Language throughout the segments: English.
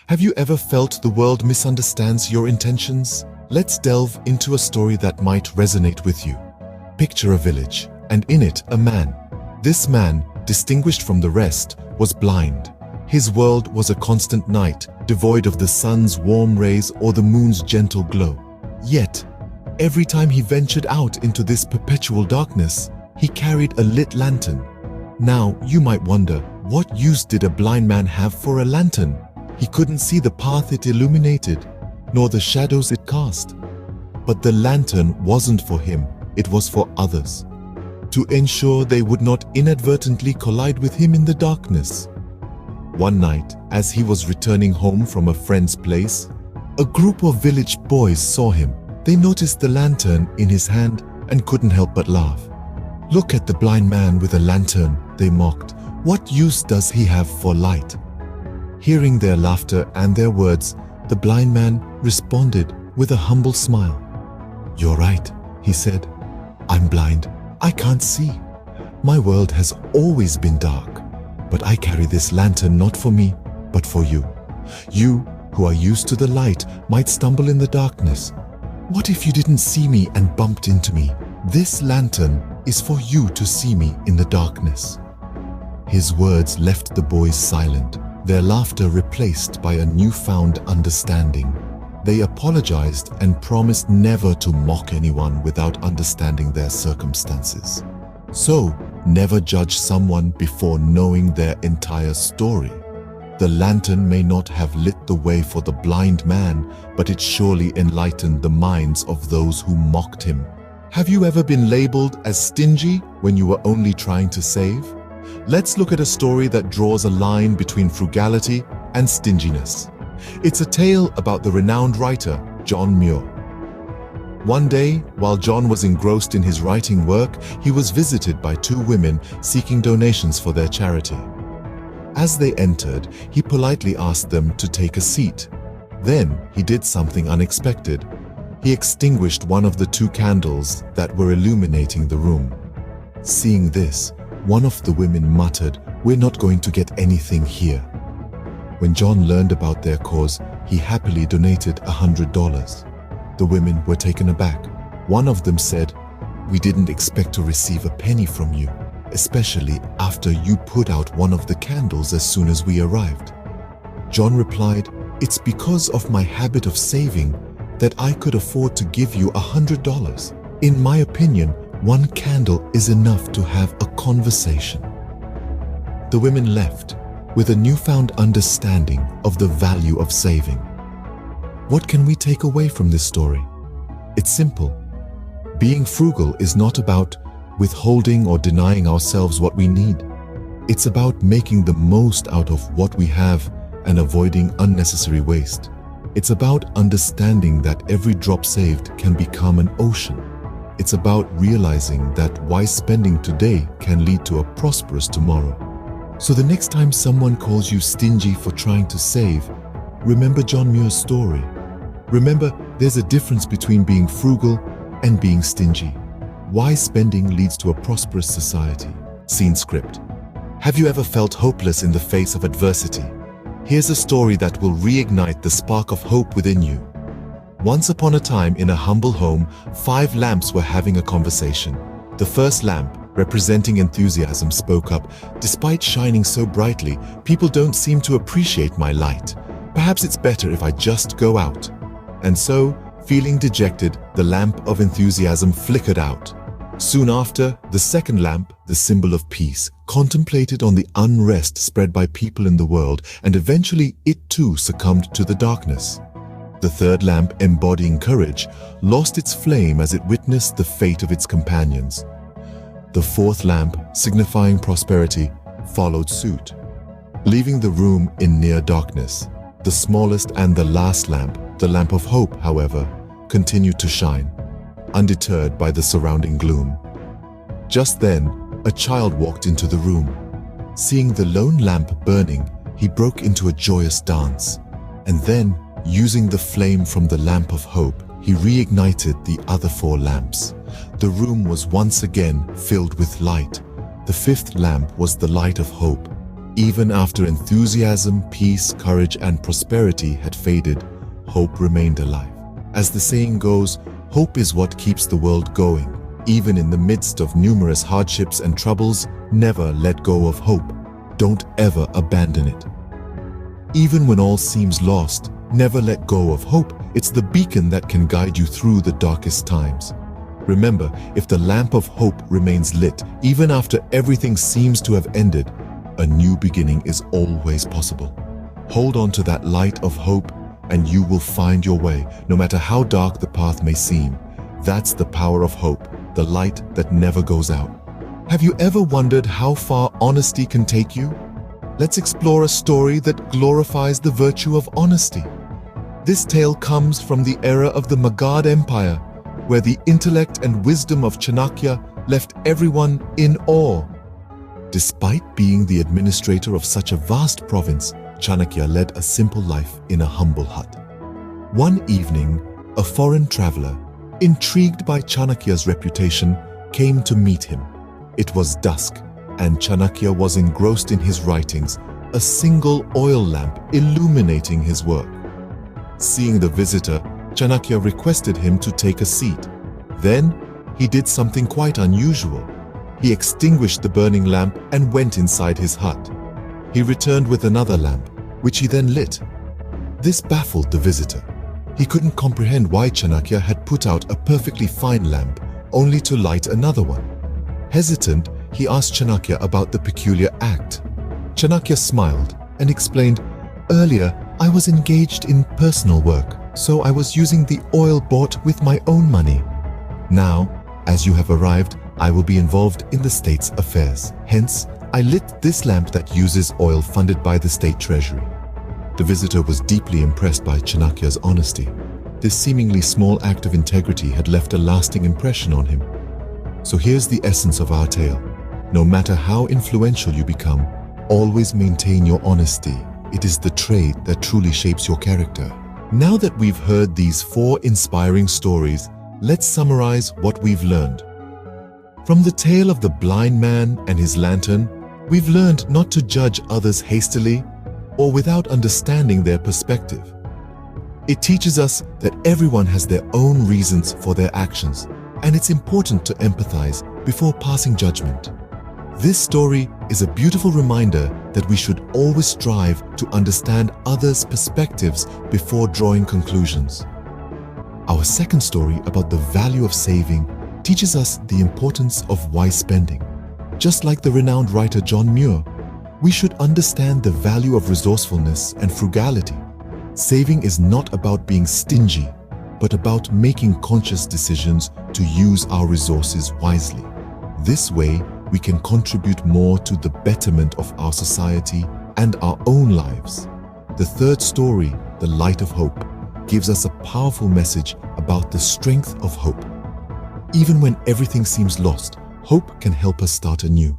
Have you ever felt the world misunderstands your intentions? Let's delve into a story that might resonate with you. Picture a village, and in it a man. This man, distinguished from the rest, was blind. His world was a constant night, devoid of the sun's warm rays or the moon's gentle glow. Yet, every time he ventured out into this perpetual darkness, he carried a lit lantern. Now, you might wonder, what use did a blind man have for a lantern? He couldn't see the path it illuminated, nor the shadows it cast. But the lantern wasn't for him, it was for others, to ensure they would not inadvertently collide with him in the darkness. One night, as he was returning home from a friend's place, a group of village boys saw him. They noticed the lantern in his hand and couldn't help but laugh. "Look at the blind man with a lantern," they mocked. "What use does he have for light?" Hearing their laughter and their words, the blind man responded with a humble smile. "You're right," he said. "I'm blind. I can't see. My world has always been dark, but I carry this lantern not for me, but for you. You, who are used to the light, might stumble in the darkness. What if you didn't see me and bumped into me? This lantern is for you to see me in the darkness." His words left the boys silent, their laughter replaced by a newfound understanding. They apologized and promised never to mock anyone without understanding their circumstances. So, never judge someone before knowing their entire story. The lantern may not have lit the way for the blind man, but it surely enlightened the minds of those who mocked him. Have you ever been labeled as stingy when you were only trying to save? Let's look at a story that draws a line between frugality and stinginess. It's a tale about the renowned writer, John Muir. One day, while John was engrossed in his writing work, he was visited by two women seeking donations for their charity. As they entered, he politely asked them to take a seat. Then he did something unexpected. He extinguished one of the two candles that were illuminating the room. Seeing this, one of the women muttered, "We're not going to get anything here." When John learned about their cause, he happily donated $100. The women were taken aback. One of them said, "We didn't expect to receive a penny from you, especially after you put out one of the candles as soon as we arrived." John replied, "It's because of my habit of saving that I could afford to give you $100. In my opinion, one candle is enough to have a conversation." The women left with a newfound understanding of the value of saving. What can we take away from this story? It's simple. Being frugal is not about withholding or denying ourselves what we need. It's about making the most out of what we have and avoiding unnecessary waste. It's about understanding that every drop saved can become an ocean. It's about realizing that wise spending today can lead to a prosperous tomorrow. So the next time someone calls you stingy for trying to save, remember John Muir's story. Remember, there's a difference between being frugal and being stingy. Wise spending leads to a prosperous society. Scene script. Have you ever felt hopeless in the face of adversity? Here's a story that will reignite the spark of hope within you. Once upon a time, in a humble home, 5 lamps were having a conversation. The first lamp, representing enthusiasm, spoke up, "Despite shining so brightly, people don't seem to appreciate my light. Perhaps it's better if I just go out." And so, feeling dejected, the lamp of enthusiasm flickered out. Soon after, the second lamp, the symbol of peace, contemplated on the unrest spread by people in the world, and eventually it too succumbed to the darkness. The third lamp, embodying courage, lost its flame as it witnessed the fate of its companions. The fourth lamp, signifying prosperity, followed suit, leaving the room in near darkness. The smallest and the last lamp, the lamp of hope, however, continued to shine, undeterred by the surrounding gloom. Just then, a child walked into the room. Seeing the lone lamp burning, he broke into a joyous dance. And then, using the flame from the lamp of hope, he reignited the other 4 lamps. The room was once again filled with light. The 5th lamp was the light of hope. Even after enthusiasm, peace, courage, and prosperity had faded, hope remained alive. As the saying goes, hope is what keeps the world going. Even in the midst of numerous hardships and troubles, never let go of hope. Don't ever abandon it. Even when all seems lost, never let go of hope. It's the beacon that can guide you through the darkest times. Remember, if the lamp of hope remains lit, even after everything seems to have ended, a new beginning is always possible. Hold on to that light of hope and you will find your way, no matter how dark the path may seem. That's the power of hope, the light that never goes out. Have you ever wondered how far honesty can take you? Let's explore a story that glorifies the virtue of honesty. This tale comes from the era of the Magadha Empire, where the intellect and wisdom of Chanakya left everyone in awe. Despite being the administrator of such a vast province, Chanakya led a simple life in a humble hut. One evening, a foreign traveler, intrigued by Chanakya's reputation, came to meet him. It was dusk, and Chanakya was engrossed in his writings, a single oil lamp illuminating his work. Seeing the visitor, Chanakya requested him to take a seat. Then, he did something quite unusual. He extinguished the burning lamp and went inside his hut. He returned with another lamp, which he then lit. This baffled the visitor. He couldn't comprehend why Chanakya had put out a perfectly fine lamp only to light another one. Hesitant, he asked Chanakya about the peculiar act. Chanakya smiled and explained, "Earlier, I was engaged in personal work, so I was using the oil bought with my own money. Now, as you have arrived, I will be involved in the state's affairs. Hence, I lit this lamp that uses oil funded by the state treasury." The visitor was deeply impressed by Chanakya's honesty. This seemingly small act of integrity had left a lasting impression on him. So here's the essence of our tale. No matter how influential you become, always maintain your honesty. It is the trait that truly shapes your character. Now that we've heard these 4 inspiring stories, let's summarize what we've learned. From the tale of the blind man and his lantern, we've learned not to judge others hastily or without understanding their perspective. It teaches us that everyone has their own reasons for their actions, and it's important to empathize before passing judgment. This story is a beautiful reminder that we should always strive to understand others' perspectives before drawing conclusions. Our second story about the value of saving teaches us the importance of wise spending. Just like the renowned writer John Muir, we should understand the value of resourcefulness and frugality. Saving is not about being stingy, but about making conscious decisions to use our resources wisely. This way, we can contribute more to the betterment of our society and our own lives. The third story, The Light of Hope, gives us a powerful message about the strength of hope. Even when everything seems lost, hope can help us start anew.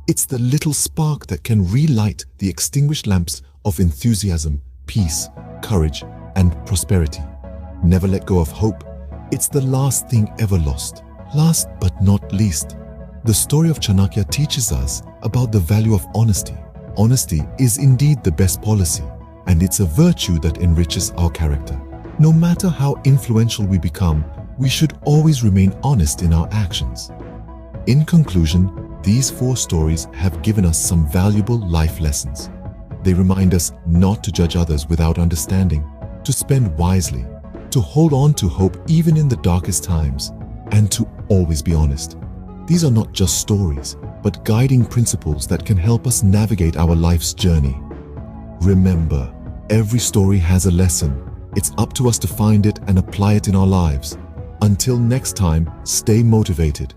It's the little spark that can relight the extinguished lamps of enthusiasm, peace, courage, and prosperity. Never let go of hope. It's the last thing ever lost. Last but not least, the story of Chanakya teaches us about the value of honesty. Honesty is indeed the best policy, and it's a virtue that enriches our character. No matter how influential we become, we should always remain honest in our actions. In conclusion, these 4 stories have given us some valuable life lessons. They remind us not to judge others without understanding, to spend wisely, to hold on to hope even in the darkest times, and to always be honest. These are not just stories, but guiding principles that can help us navigate our life's journey. Remember, every story has a lesson. It's up to us to find it and apply it in our lives. Until next time, stay motivated.